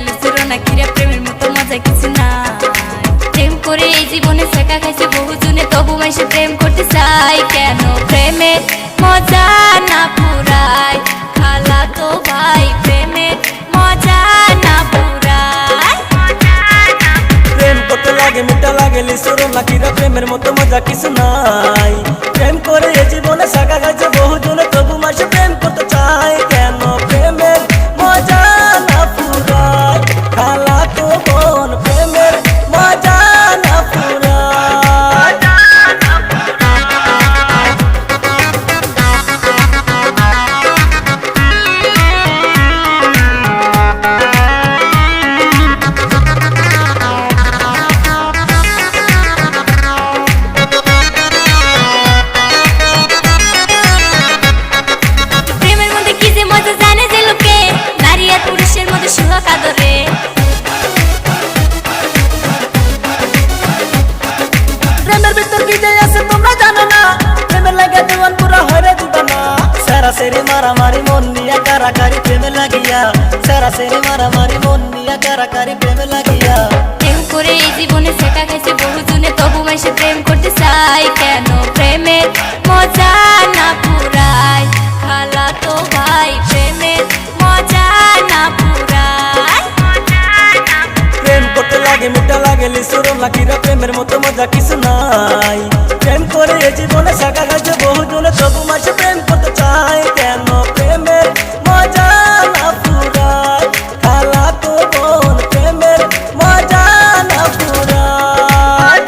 লিচুরো না কিরে প্রেমের মতো মজা কিছু নাই। প্রেম করে এই জীবনে শেখা খাইছে বহুজনে, তবু মাইসে প্রেম করতে চাই কেন? প্রেমের মজা না পুরাই খালা তো ভাই, প্রেমের মজা না পুরাই। প্রেম করতে লাগে মিঠা লাগে লিচুরো না কিরে প্রেমের মতো মজা কিছু নাই। প্রেম করে এই জীবনে শেখা খাইছে বহুজনে, তবু মাইসে প্রেম করতে চাই কেন? প্রেমের মজা না পুরাই খালা তো বোন, প্রেমের মজা না পুরাই। প্রেমের মধ্যে কি যে মজা জানে যে লোকে, নারী আর পুরুষের মধ্যে সুহাগ আদরে। প্রেমের ভিতর কি যে আছে তোমরা জানো না, প্রেমের লাগে জীবন পুরা হয়ে দিবানা। সারা সেরি মারামারি মন নিয়া কারাকারি প্রেমে লাগিয়া, সারা সেরি মারামারি মন নিয়া কারাকারি প্রেমে লাগিয়া। প্রেম করে এই জীবনে শেখা খাইছে বহুজনে, তবু মাইসে প্রেম করতে চাই কেন? প্রেমের মজা না পুরাই খালা তো ভাই, প্রেমের মজা না পুরাই। প্রেম করতে লাগে মিঠা লাগে লিচুরো না কিরে প্রেমের মতো মজা কিছু নাই। প্রেম করে এই জীবনে শেখা খাইছে বহুজনে, তবু মাসে প্রেম করতে চাই কেন? প্রেমের মজা না পুরাই খালা তো বোন, প্রেমের মজা না পুরাই।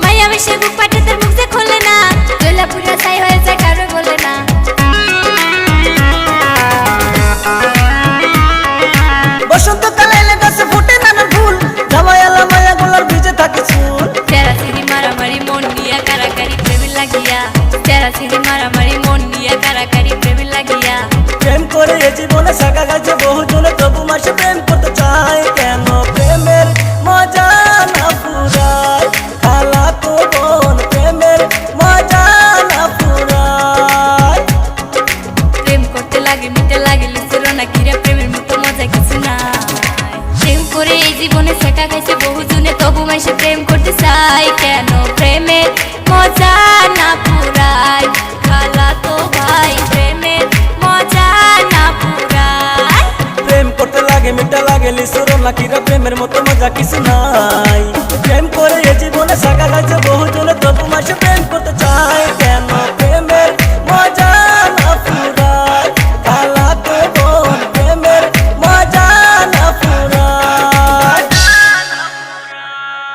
মাইয়া বেশে বুক পাটে তার মুখ যে খোলে না, দোলা পুরা ছাই হয়ে যায় কারো বলে না। বসন্তকালে এলে গাছে ফুটে নানান ফুল, জামাইয়ালা মায়া গোলার ভিজে থাকে চুল। তেরা সিঁড়ি মারামারি মন নিয়া কারাকারি প্রেমে লাগিয়া, তেরা সিঁড়ি মারামারি মন নিয়া কারাকারি প্রেমে লাগিয়া। প্রেম করে এই জীবনে শেখা খাইছে বহুজনে, তবু মাসে প্রেম করতে চাই কেন? প্রেমের মজা না পুরাই খালা তো বোন, প্রেমের মজা না পুরাই। প্রেম করতে লাগে মিঠে লাগে লিচুরো না কিরে প্রেমের মতো মজা কিছু নাই। প্রেম করে এই জীবনে শেখা খাইছে বহুজনে, তবু মাইসে প্রেম করতে চাই কেন? প্রেমের মজা না পুরাই খালা তো ভাই, প্রেমের মজা না পুরাই। প্রেম করতে লাগে মিঠা লাগে লিচুরো না কিরে প্রেমের মতো মজা কিছু নাই। প্রেম করে এই জীবনে শেখা খাইছে বহুজনে, তবু মাসে প্রেম করতে